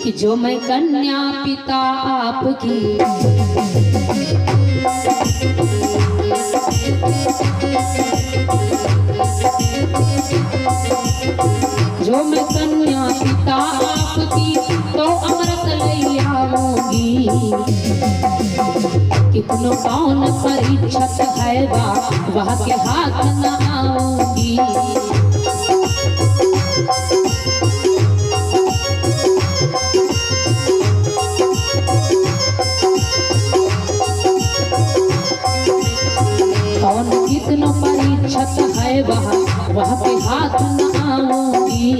कि जो मैं कन्या पिता आपकी, जो मैं कन्या पिता आपकी तो अमृत ले आऊंगी। कितनों कौन परीक्षत है वह के हाथ न आऊंगी। कौन कितनों परीक्षत है वह के हाथ न आऊंगी।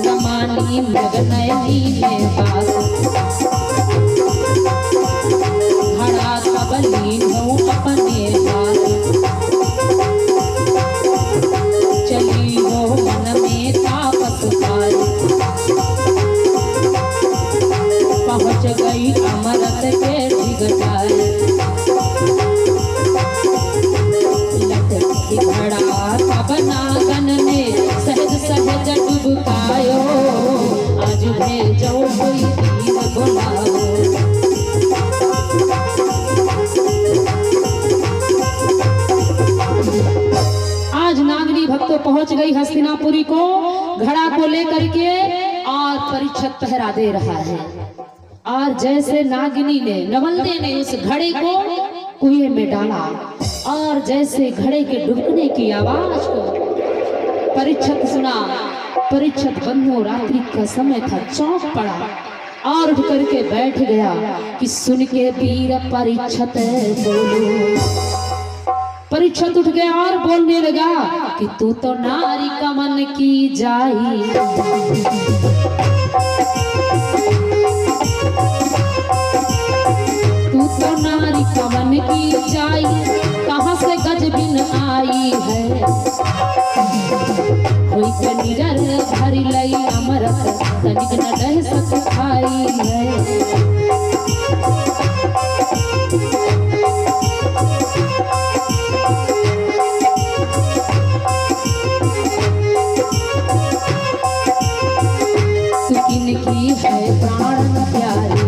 नमानी मृगनयनी में बास, घड़ा सबली हूँ अपने हाथ। चली हो मन में तापस पार, पहुँच गई अमृत के ढिगटार। लटकी घड़ा तब नागन ने सहज सहज डुबकायो। आज भेजो कोई वीर बुलाओ। आज नागनी भक्तों पहुंच गई हस्तिनापुरी को घड़ा को लेकर के और परीक्षित पहरा दे रहा है। और जैसे नागिनी ने नवलदे ने उस घड़े को कुएं में डाला और जैसे घड़े के डूबने की आवाज को परीक्षित सुना। परीक्षित बंधु रात्रि का समय था, चौंक पड़ा और उठ करके बैठ गया कि सुन के वीर परीक्षित बोलो। परीक्षित उठ गया और बोलने लगा कि तू तो नारी का मन की जाई। तू तो नारी का मन की जाई, कहाँ से गजबिन आई है। कोई कनिरर भरी लई अमृत, तनिक न रह सक खाई है। की है प्राण प्यारी,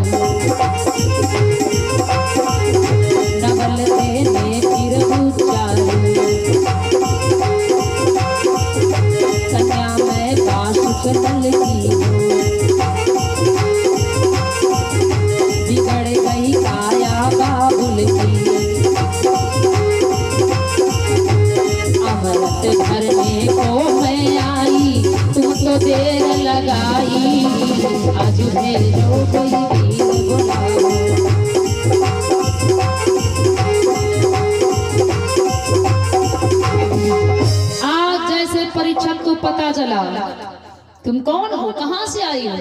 नवल देने फिर उच्चारी। कन्या मैं बासुक दल की हूँ, बिगड़ गई काया बाबुल की। अमृत भरने को मैं आई, तू तो देर लगाई। आज भेजो कोई वीर बुलाओ। आज जैसे परीक्षित को पता चला तुम कौन हो, कहाँ से आई हो,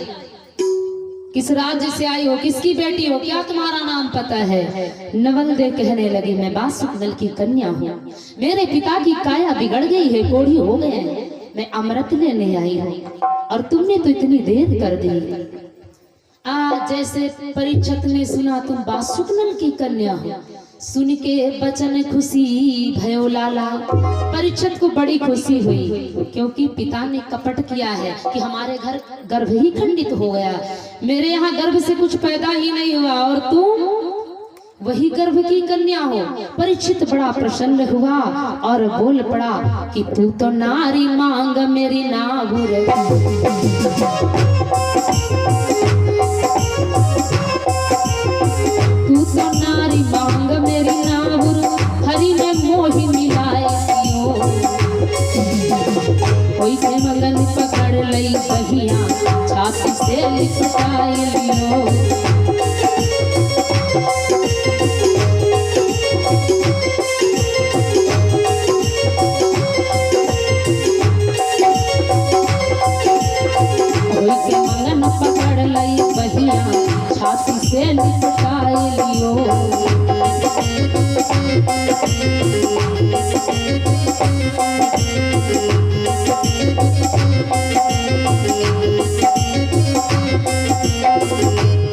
किस राज्य से आई हो, किसकी बेटी हो, क्या तुम्हारा नाम पता है। नवलदे कहने लगी मैं बासुक दल की कन्या हूँ, मेरे पिता की काया बिगड़ गई है, कोढ़ी हो गए हैं, मैं अमृत लेने आई हूँ और तुमने तो इतनी देर कर दी। आज जैसे परीक्षित ने सुना तुम बासुक दल की कन्या हो, सुन के बचन खुशी भयो लाला। परीक्षित को बड़ी खुशी हुई क्योंकि पिता ने कपट किया है कि हमारे घर गर्भ ही खंडित हो गया, मेरे यहाँ गर्भ से कुछ पैदा ही नहीं हुआ और तुम वही गर्भ की कन्या हो। परीक्षित बड़ा प्रसन्न हुआ और बोल पड़ा कि तू तो नारी मांग मेरी नागुर। तू तो नारी मांग मेरी नागुर, हरि ने मोहि मिलायो। कोई के मगन पकड़ लई बहिया, छाती से लिपटाई लियो। पकड़ लई बहिया, छाती से लिपटाई लियो।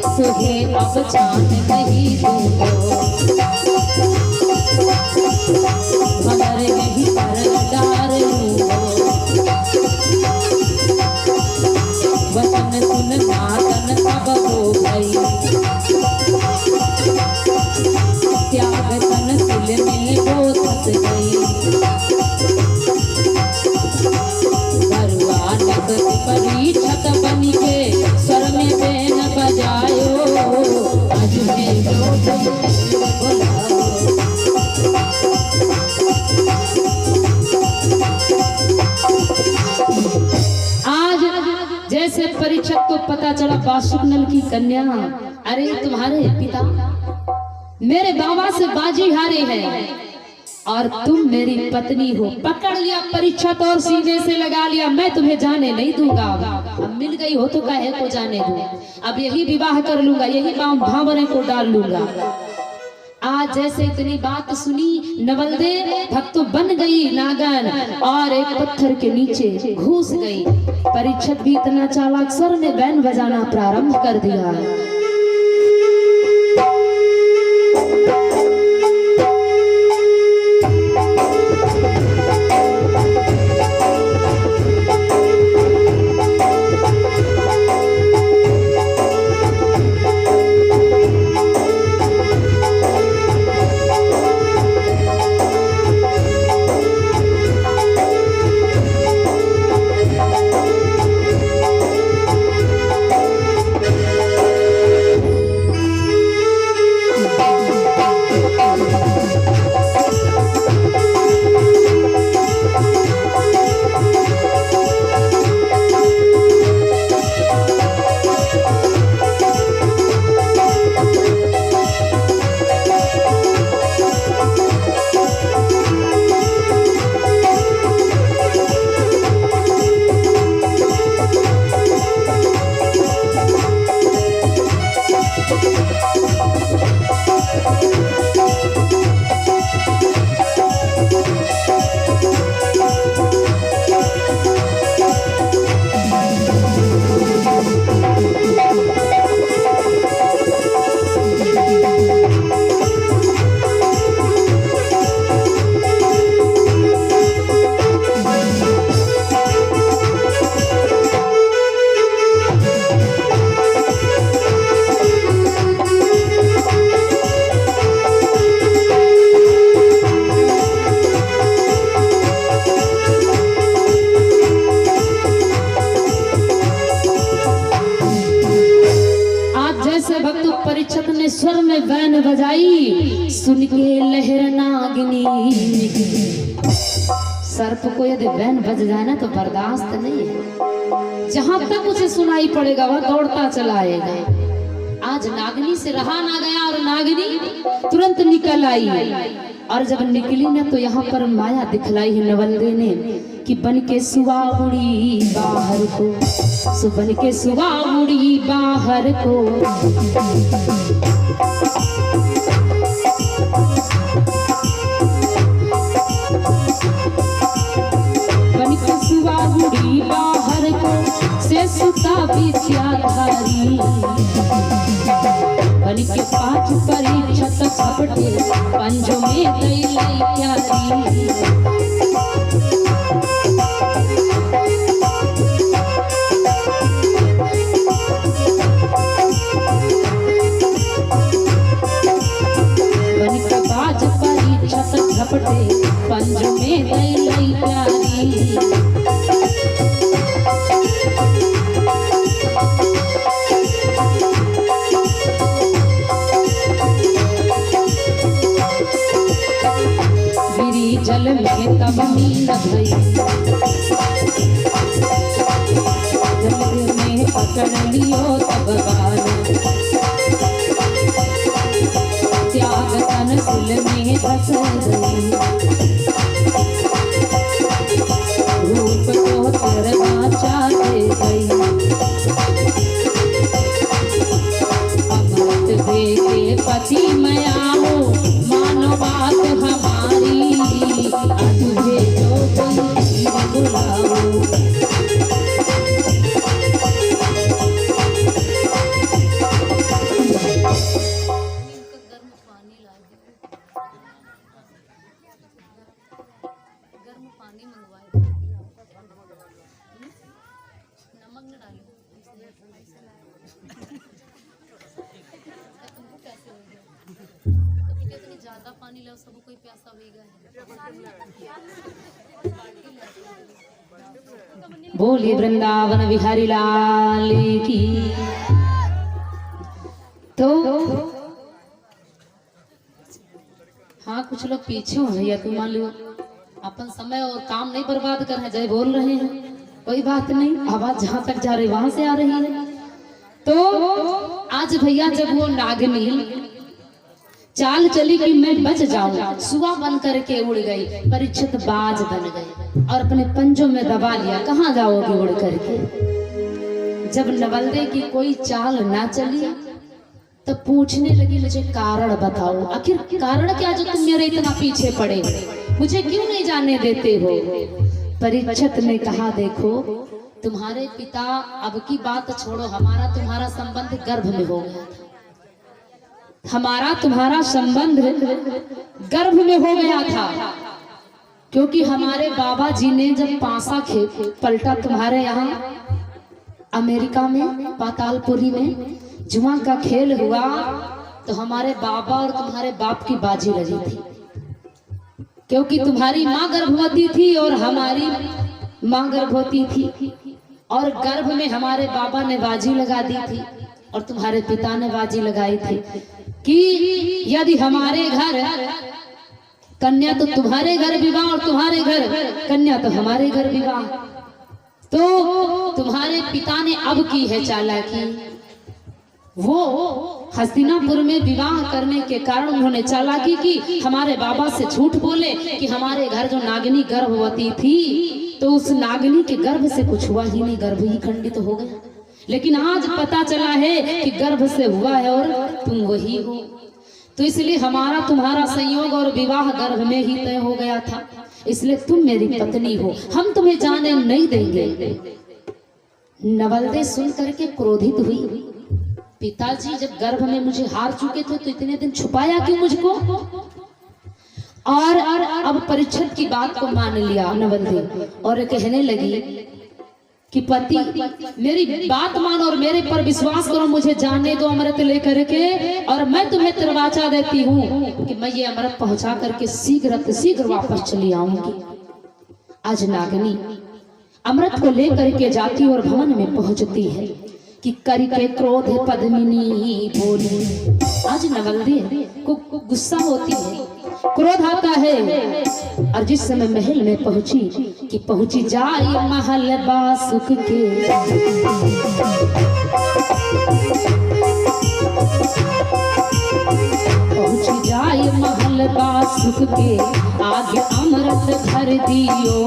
सुहे अब जान नहीं दूंगा मगर यही पर डार लूंगा वचन सुन नादन तब हो गई त्याग तन सिल में वो धस गई बरुआ नगद परीक्षक बन के स्वर में बेन बजायो आज में बुलाओ आज जैसे परीक्षक को पता चला बासुकनल की कन्या अरे तुम्हारे पिता मेरे बाबा से बाजी हारे हैं और तुम मेरी पत्नी हो पकड़ लिया परीक्षक और सीने से लगा लिया मैं तुम्हें जाने नहीं दूंगा अब मिल गई हो तो काहे को जाने दूं अब यही विवाह कर लूंगा यही भावरे को डाल लूंगा आज जैसे इतनी बात सुनी नवलदे भक्त बन गई नागन और एक पत्थर के नीचे घुस गई परीक्षक भी इतना चालाक स्वर में बैन बजाना प्रारंभ कर दिया परीक्षक ने स्वर में बैन बजाई सुन के लहर नागिनी सर्प को यदि बैन बज जाए ना तो बर्दाश्त नहीं है जहां तक उसे सुनाई पड़ेगा वह दौड़ता चला आएगा आज नागिनी से रहा ना गया और नागिनी तुरंत निकल आई और जब निकली ना तो यहाँ पर माया दिखलाई है नवलदे ने कि बन के सुबह उड़ी बाहर को बन के सुबह उड़ी बाहर को बन के सुबह उड़ी बाहर को से सुता बिछाधारी बन के पाठ परीक्षक छपटे पंजों में दई प्यारी झपटे पंज में दई प्यारी गिरी जल में तब मीन भई जल में पकड़ लियो तब बाल त्याग तन कुल में धस गई रूप को तरना चाहते गई अमृत दे के पति मया हो मानो बात हमारी तुझे जो कोई बुलाओ थोड़ा पानी लो, सब कोई प्यासा हो गया। बोलिए वृंदावन बिहारी लाल की। तो हाँ, कुछ लोग पीछे हो भैया, तुम मान लो अपन समय और काम नहीं बर्बाद कर रहे, जय बोल रहे हैं, कोई बात नहीं, आवाज जहां तक जा रही वहां से आ रही है। तो आज भैया जब वो नागनी चाल चली कि मैं बच जाऊं, सुआ बन करके उड़ गई, परीक्षित बाज बन गए और अपने पंजों में दबा लिया। कहाँ जाओगे उड़ करके? जब नवलदे की कोई चाल ना चली तो पूछने लगी, मुझे कारण बताओ, आखिर कारण क्या जो तुम मेरे इतना पीछे पड़े, मुझे क्यों नहीं जाने देते हो? परीक्षित ने कहा, देखो तुम्हारे पिता, अब की बात छोड़ो, हमारा तुम्हारा संबंध गर्भ में हो गया था, हमारा तुम्हारा संबंध गर्भ में हो गया था, क्योंकि हमारे बाबा जी ने जब पासा पलटा तुम्हारे यहाँ अमेरिका में पातालपुरी में जुआ का खेल हुआ, तो हमारे बाबा और तुम्हारे बाप की बाजी लगी थी, क्योंकि तुम्हारी माँ गर्भवती थी और हमारी माँ गर्भवती थी, और गर्भ में हमारे बाबा ने बाजी लगा दी थी और तुम्हारे पिता ने बाजी लगाई थी कि यदि हमारे घर कन्या तो तुम्हारे घर विवाह और तुम्हारे घर कन्या तो हमारे घर विवाह। तो तुम्हारे पिता ने अब की है चालाकी, वो हस्तिनापुर में विवाह करने के कारण उन्होंने चालाकी की, हमारे बाबा से झूठ बोले कि हमारे घर जो नागिनी गर्भवती थी, तो उस नागिनी के गर्भ से कुछ हुआ ही नहीं, गर्भ ही खंडित हो गया। लेकिन आज पता चला है कि गर्भ से हुआ है और तुम वही हो, तो इसलिए हमारा तुम्हारा संयोग और विवाह गर्भ में ही तय हो गया था, इसलिए तुम मेरी पत्नी हो, हम तुम्हें जाने नहीं देंगे। नवलदे सुन करके क्रोधित हुई, पिताजी जब गर्भ में मुझे हार चुके थे तो इतने दिन छुपाया क्यों मुझको? और अब परीक्षित की बात को मान लिया नवलदे और कहने लगी कि पति मेरी बात मानो और मेरे पर विश्वास करो, मुझे जाने दो अमृत लेकर के, और मैं तुम्हें तिरवाचा देती हूँ कि मैं ये अमृत पहुंचा करके शीघ्र वापस चली आऊंगी। आज नागनी अमृत को लेकर के जाती और भवन में पहुंचती है कि करके क्रोध पद्मिनी बोली। आज नवलदे को गुस्सा होती है, क्रोध आता है, और जिस समय महल में पहुंची कि पहुंची जाए महल बासुक के, पहुंची जाए महल बासुक के, आगे अमृत धर दियो,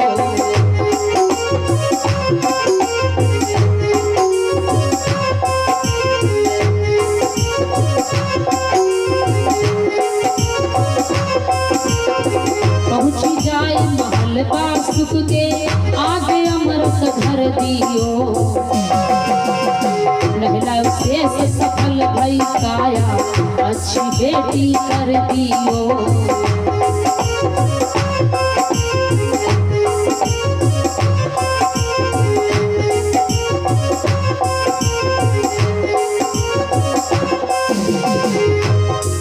पहुंची जाए महल बासुक के, आगे अमृत धर दियो, नहला से सफल भई काया, अच्छी बेटी कर दियो,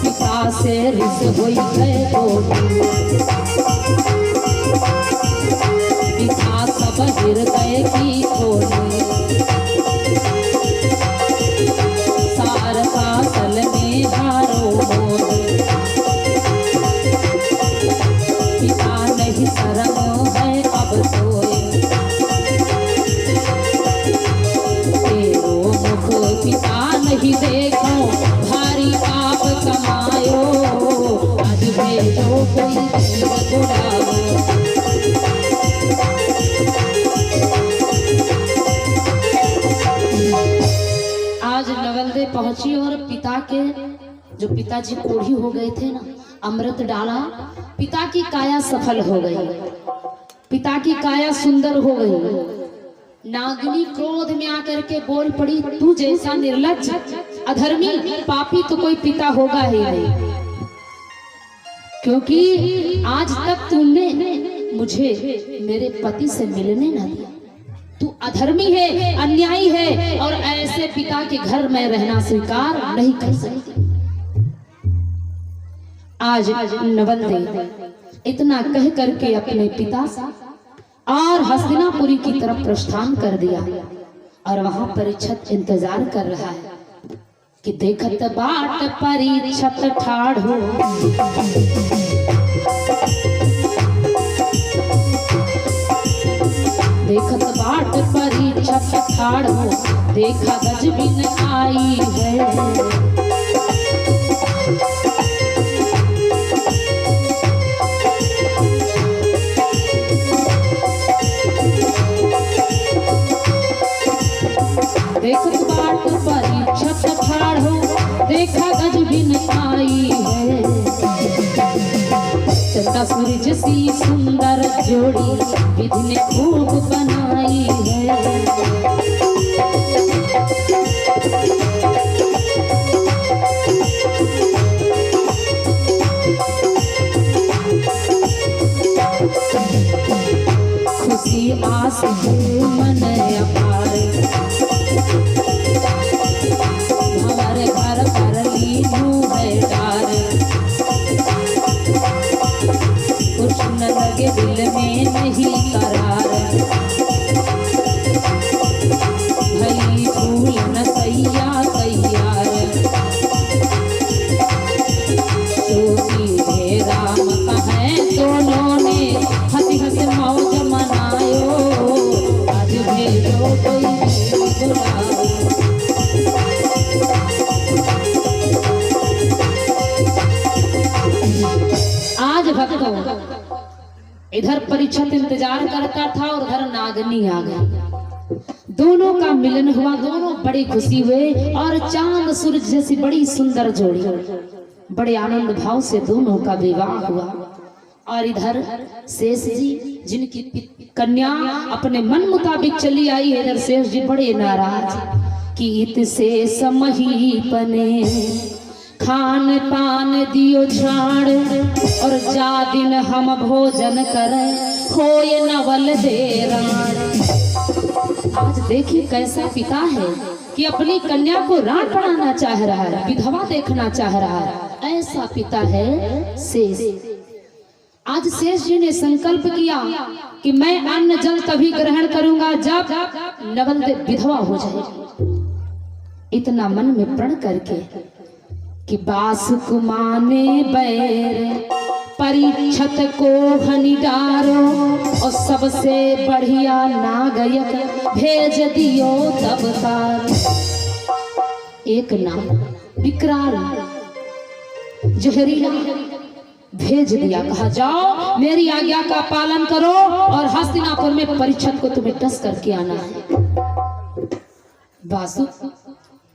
पिता से रिस होई गए पिता सब हृदय की खोली, सार पासल में हारो मोदी, पिता नहीं शर्म है अब सोए, तेरो मुख पिता नहीं देखो, भारी पाप कमायो, आज भेजो कोई जीव बुलाओ। आज नवलदे पहुंची और पिता के जो पिताजी कोढ़ी हो गए थे ना, अमृत डाला, पिता की काया सफल हो गई, पिता की काया सुंदर हो गई। नागिनी क्रोध में आकर के बोल पड़ी, तू जैसा निर्लज्ज अधर्मी पापी तो कोई पिता होगा ही नहीं, क्योंकि आज तक तुमने मुझे मेरे पति से मिलने न दिया, तू अधर्मी है, अन्यायी है, और ऐसे पिता के घर में रहना स्वीकार नहीं कर सकती। आज नवल दे इतना कह करके अपने पिता और हस्तिनापुरी की तरफ प्रस्थान कर दिया। और वहां परीक्षित इंतजार कर रहा है कि देखत बाट परीक्षित ठाड़ हो, देखत बाट परीक्षित ठाड़ हो, देखा गजबिन आई है। देखत बाट परीक्षित ठाड़ हो, देखा गजबिन आई है। चंदा सूरज सी सुंदर जोड़ी विधि ने खूब बनाई है। खुशी आस मन अपार, हमारे घर पर लीनू है डार। कुछ न लगे दिल में नहीं करार, भई फूल न सैया तैयार। सोची हे राम कहें दोनों ने हंसी हंसी मौज मनायो। आज भेजो कोई बुलाओ, आज भक्तों इधर परीक्षित इंतजार करता था और उधर नागनी आ गई। दोनों का मिलन हुआ, दोनों बड़ी खुशी हुए और चांद सूरज जैसी बड़ी सुंदर जोड़ी, बड़े आनंद भाव से दोनों का विवाह हुआ। और इधर शेष जी जिनकी कन्या अपने मन मुताबिक चली आई है, इधर शेष जी बड़े नाराज कि इत से समही पने खान पान दियो छाड़, और जा दिन हम भोजन करें होय नवल दे राण। आज देखिए कैसा पिता है कि अपनी कन्या को राण बनाना चाह रहा है, विधवा देखना चाह रहा है। ऐसा पिता है शेष। आज शेष जी ने संकल्प किया कि मैं अन्न जल तभी ग्रहण करूंगा जब नवल दे विधवा हो जाएगी। इतना मन में प्रण करके कि बास कुमाने बैर परीक्षित को हनि डारो, और सबसे बढ़िया नागयक भेज दियो तबकार। एक नाम विकराल जहरीला भेज दिया, कहा जाओ मेरी आज्ञा का पालन करो और हस्तिनापुर में परीक्षित को तुम्हें टस करके आना है। वासु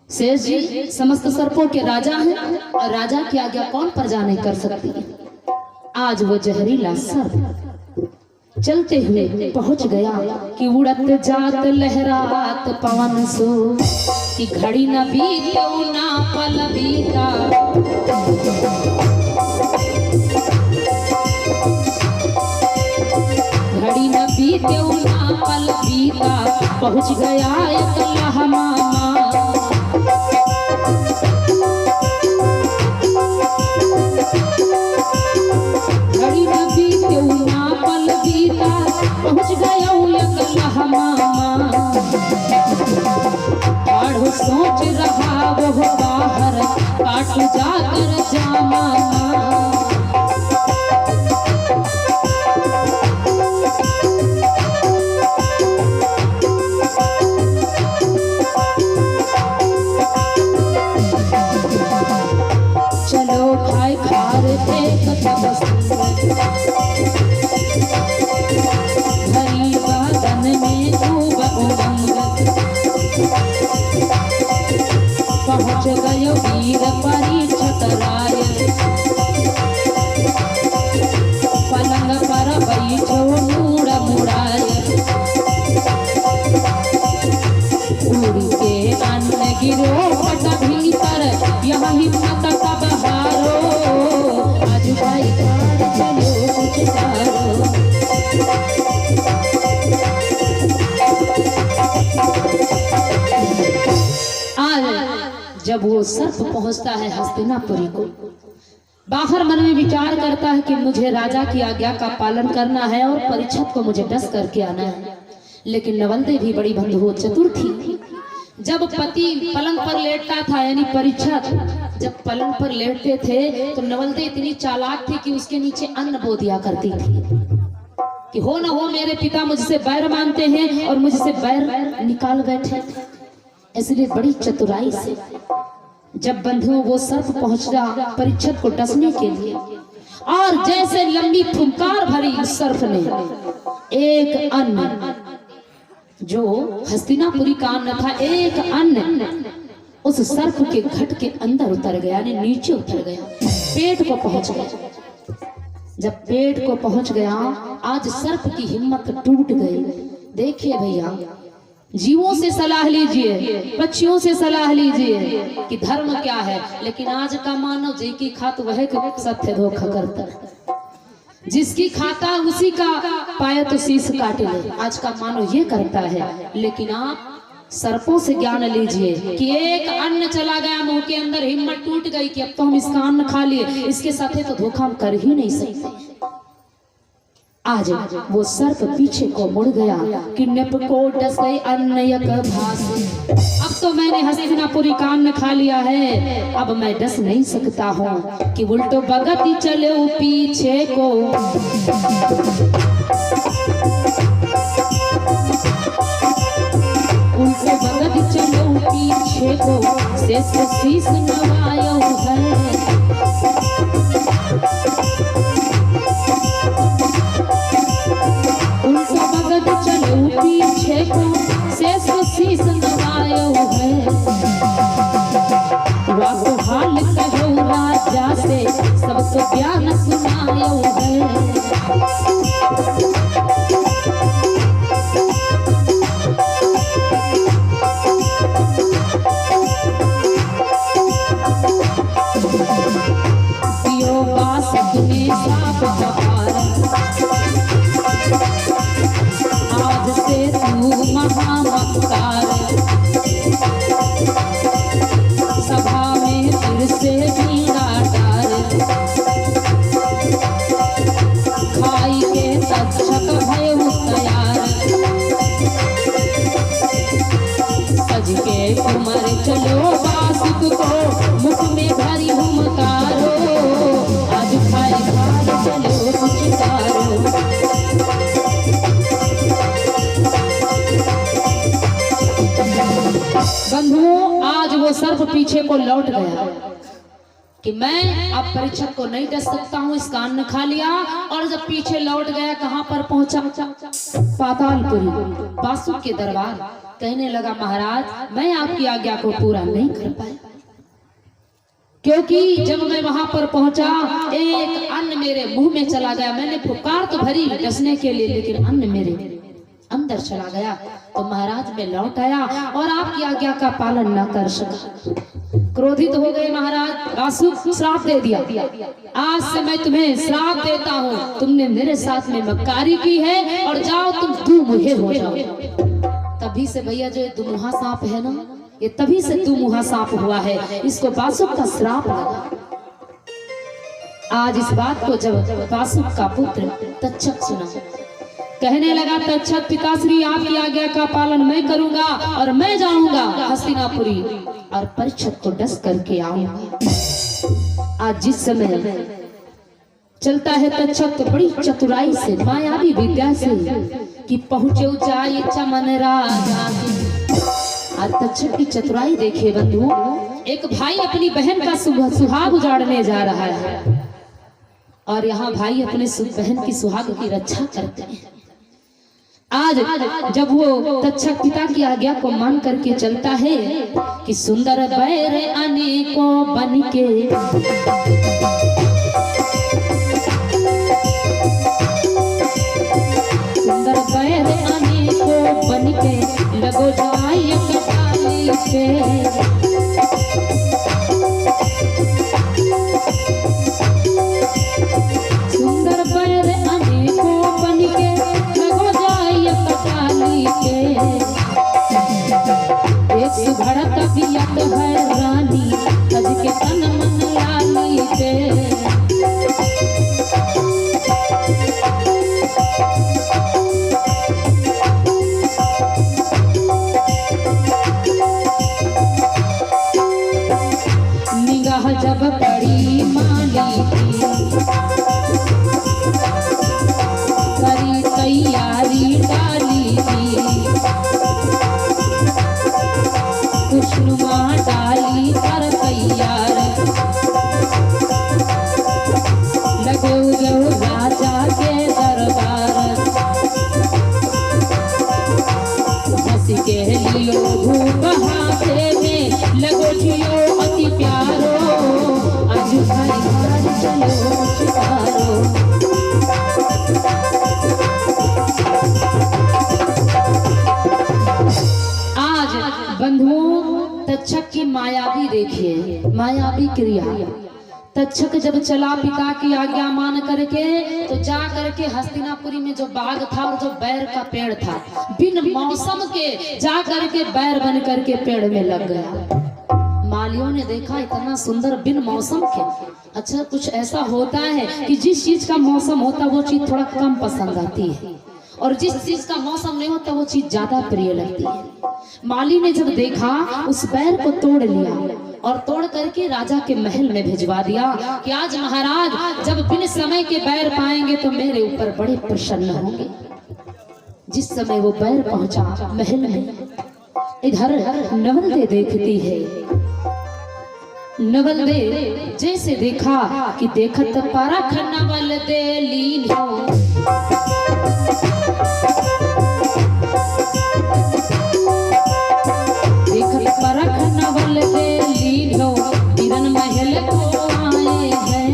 शेष जी समस्त सर्पों के राजा हैं और राजा की आज्ञा कौन प्रजा नहीं कर सकती है। आज वो जहरीला सर्प चलते हुए पहुंच गया कि उड़त जात लहरात पवन सो, कि घड़ी न बीतो ना पल बीता। घड़ी न बीते ना पल बीता, पहुंच गया एक लहमामा। घड़ी न बीते ना पल बीता, पहुंच गया एक लहमामा। ठाढ़ो सोच रहा वो बाहर काट जाकर जामा। चलो खाए खार भरी बादन में खूब उमंग। पहुंच गयो वीर परीक्षित राय, पलंग पर बैठो मूड़ मुड़ाय। उड़ के अन्न गिरो पट भीतर, यह हिम्मत तब हारो। आज भाई कार चलो कुछ तारो। आज जब वो सर्प पहुंचता है हस्तिनापुरी को, बाहर मन में विचार करता है कि मुझे राजा की आज्ञा का पालन करना है और परीक्षित को मुझे डस करके आना है। लेकिन नवलदे भी बड़ी बंधु चतुर थी। जब पति पलंग पर लेटता था, यानी परीक्षित जब पलंग पर लेटते थे तो नवलदे इतनी चालाक थी कि उसके नीचे अन्न बो दिया करती थी कि हो ना हो मेरे पिता मुझसे बैर मानते हैं और मुझसे बैर निकाल बैठे। इसलिए बड़ी चतुराई से जब बंधुओं वो सर्प पहुंचा परीक्षित को डसने के लिए, और जैसे लंबी फुंकार भरी उस सर्प ने एक अन्न, जो हस्तिनापुरी का अन्न था, एक अन्न उस सर्प के घट के अंदर उतर गया, यानी नीचे उतर गया, पेट को पहुंच गया। जब पेट को पहुंच गया, आज सर्प की हिम्मत टूट गई। देखिए भैया, जीवों से सलाह लीजिए, पक्षियों से सलाह लीजिए कि धर्म क्या है, लेकिन आज का मानव जी की खात वह सत्य धोखा करता है। जिसकी खाता उसी का पाया तो शीश काट ले, आज का मानव ये करता है। लेकिन आप सर्पों से ज्ञान लीजिए कि एक अन्न चला गया मुंह के अंदर, हिम्मत टूट गई कि अब तो हम इसका अन्न खा लिए, इसके साथ तो धोखा हम कर ही नहीं सकते। आज वो सर्प पीछे को मुड़ गया कि नप को डस गई अन्नयक भास। अब तो मैंने हस्तिनापुरी का अन्न खा लिया है, अब मैं डस नहीं सकता हूँ कि उल्टो बगती चले पीछे को। उल्टो बगती चलो पीछे को, शेष शीश नवायो है। पीछे को शेष शीश नवायो है। वाको हाल कहो राजा से, सबको ज्ञान सुनायो है। दियो बास अपने साप सवार, आज से तू महामक्कार, सभा में फिर से बीड़ा डार। खाई के तक्षक भय तैयार, सज के कुमर चलो बासुक को, मुख में भरी हुमकारो। आज खाए खाए चलो पुचकारो। बंधुओं, आज वो सर्प पीछे को लौट गया कि मैं अब परीक्षित को नहीं डस सकता हूँ, इसका अन्न खा लिया। और जब पीछे लौट गया, कहाँ पर पहुंचा? पातालपुरी, बासुक के दरबार। कहने लगा, महाराज मैं आपकी आज्ञा को पूरा नहीं कर पाया, क्योंकि जब मैं वहां पर पहुंचा एक अन्न मेरे मुंह में चला गया। मैंने पुकार तो भरी डसने के लिए, लेकिन अन्न मेरे अंदर चला गया। तो महाराज में लौट आया और आपकी आज्ञा का पालन न कर सका। क्रोधित हो गए महाराज, बासुक श्राप दे दिया। आज से मैं तुम्हें श्राप देता हूँ, तुमने मेरे साथ में मक्कारी की है, और जाओ तुम दुमुहे हो जाओ। तभी से भैया जो दुमुहा सांप है ना, ये तभी से दुमुहा सांप हुआ है, इसको बासुक का श्राप लगा। आज इस बात को जब बासुक का पुत्र तक्षक सुना, कहने लगा, तक्षक पिताश्री आपकी आज्ञा का पालन मैं करूंगा और मैं जाऊंगा हस्तिनापुरी और परीक्षित को डस करके आऊंगा। आज जिस समय चलता है तक्षक तो बड़ी चतुराई से, मायावी विद्या से कि पहुंचे जाए चमन राजा। आज तक्षक की चतुराई देखिए बंधु। एक भाई अपनी बहन का सुहाग उजाड़ने जा रहा है, और यहाँ भाई अपने बहन की सुहाग की रक्षा करते हैं। आज जब वो तक्षक पिता की आज्ञा को मान करके चलता है कि सुंदर बैर अनेकों बन के, सुंदर बैर अनेकों बन के, लगो जाए कटाली पे। सुंदर बैर अनेकों बन के, लगो जाए कटाली के। एक सुघड़ तबीयत है रानी, सज के तन मन लाली पे। लगो जो राजा के दरबार हंस के लियो भूप हाथे में लगो जियो अति प्यारो आज भाई घर चलो शिकारो। आज बंधुओं तक्षक की मायावी देखिए, मायावी क्रिया। तक्षक जब चला पिता की आज्ञा मान करके तो जा करके हस्तिनापुरी में जो बाग था और जो बैर का पेड़ था बिन मौसम के जा करके बैर बन करके पेड़ में लग गया। मालियों ने देखा इतना सुंदर बिन मौसम के। अच्छा कुछ ऐसा होता है कि जिस चीज का मौसम होता वो चीज थोड़ा कम पसंद आती है और जिस चीज का मौसम नहीं होता वो चीज ज्यादा प्रिय लगती है। माली ने जब देखा उस बैर को तोड़ लिया और तोड़ करके राजा के महल में भिजवा दिया कि आज महाराज जब बिन समय के बैर पाएंगे तो मेरे ऊपर बड़े प्रसन्न होंगे। जिस समय वो बैर पहुंचा महल में, इधर नवल देखती है। नवल दे जैसे देखा कि देखत परख नवल दे लीन हो देखत परख नवल दे लीन हो बिरन महल को आए हैं।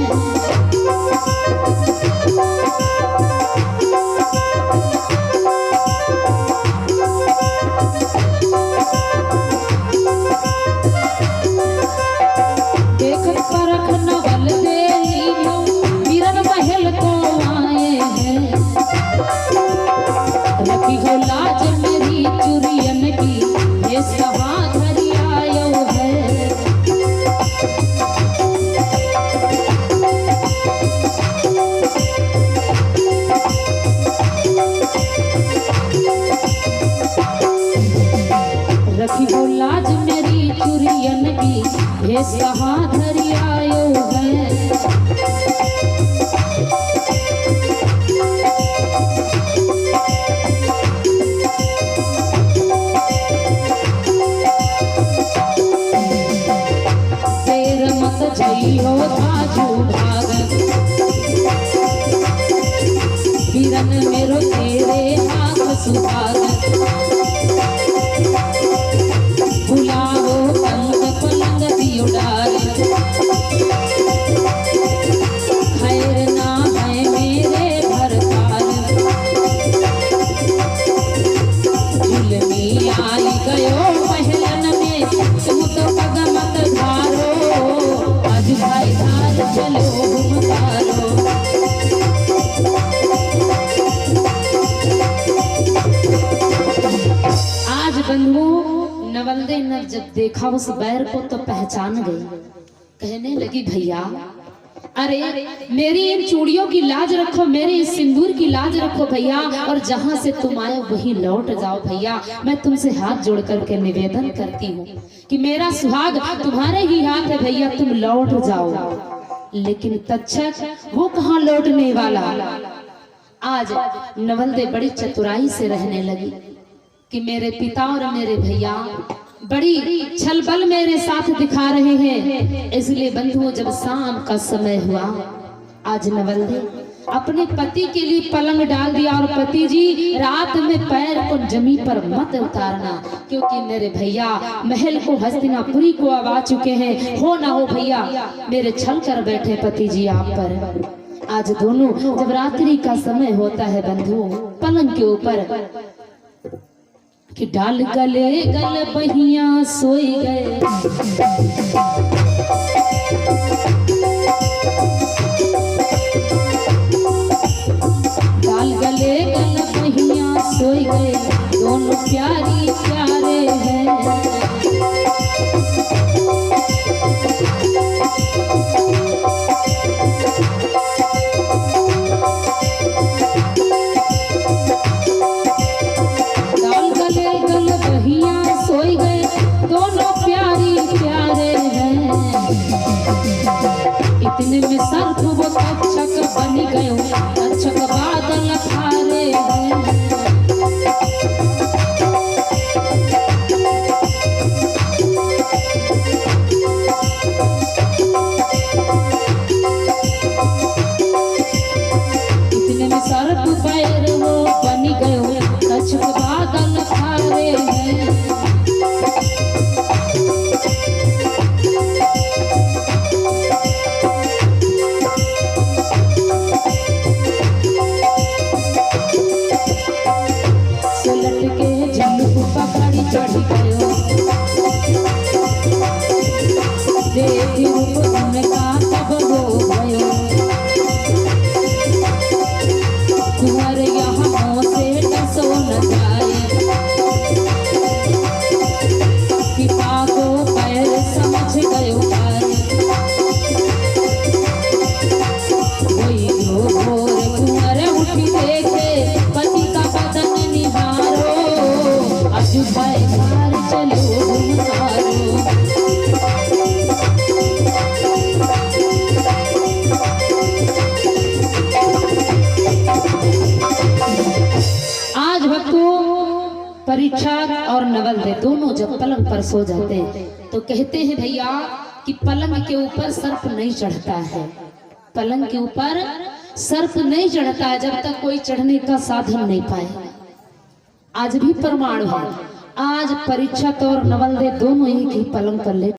रखी हो लाज मेरी चुरियन की ये सवा धरी आयो है। रखी हो लाज मेरी चुरियन की ये सवा धरी आयो है। जइयो धाजू भाग बिरन मेरो तेरे हाथ सुहाग बुलाओ पंग पलंग दियो डाल खैर ना है मेरे भरताल जुलमी आई गयो महलन में तुम तो पग मत धारो भाई धार चलो घुमकारो। आज बंधुओं नवलदे ने जब देखा उस बैर को तो पहचान गई। कहने लगी भैया अरे मेरी इन चूड़ियों की लाज रखो, मेरे इस सिंदूर की लाज रखो भैया, और जहां से तुम आए वहीं लौट जाओ भैया। मैं तुमसे हाथ जोड़ करके निवेदन करती हूँ कि मेरा सुहाग तुम्हारे ही हाथ है भैया, तुम लौट जाओ। लेकिन तक्षक वो कहाँ लौटने वाला। आज नवलदे बड़ी चतुराई से रहने लगी कि मेरे पिता और मेरे भैया बड़ी छलबल मेरे साथ दिखा रहे हैं, इसलिए बंधुओं जब शाम का समय हुआ आज नवलदे अपने पति के लिए पलंग डाल दिया और पति जी रात में पैर को जमीन पर मत उतारना, क्योंकि मेरे भैया महल को हस्तिनापुरी को आवा चुके हैं। हो ना हो भैया मेरे छल कर बैठे पति जी आप पर। आज दोनों जब रात्रि का समय होता है बंधुओं पलंग के ऊपर कि डाल गले गल बहिया सोई गए, डाल गले गल बहिया सोई गए, दोनों प्यारी प्यारे हैं। इतने में सर्फ वो तक्षक बनी गयो, तक्षक बादल खारे हैं। परीक्षक और नवल दे दोनों जब पलंग पर सो जाते तो कहते हैं भैया कि पलंग के ऊपर सर्प नहीं चढ़ता है, पलंग के ऊपर सर्प नहीं चढ़ता है जब तक कोई चढ़ने का साधन नहीं पाए। आज भी प्रमाण है, आज परीक्षक और नवल दे दोनों एक ही पलंग पर ले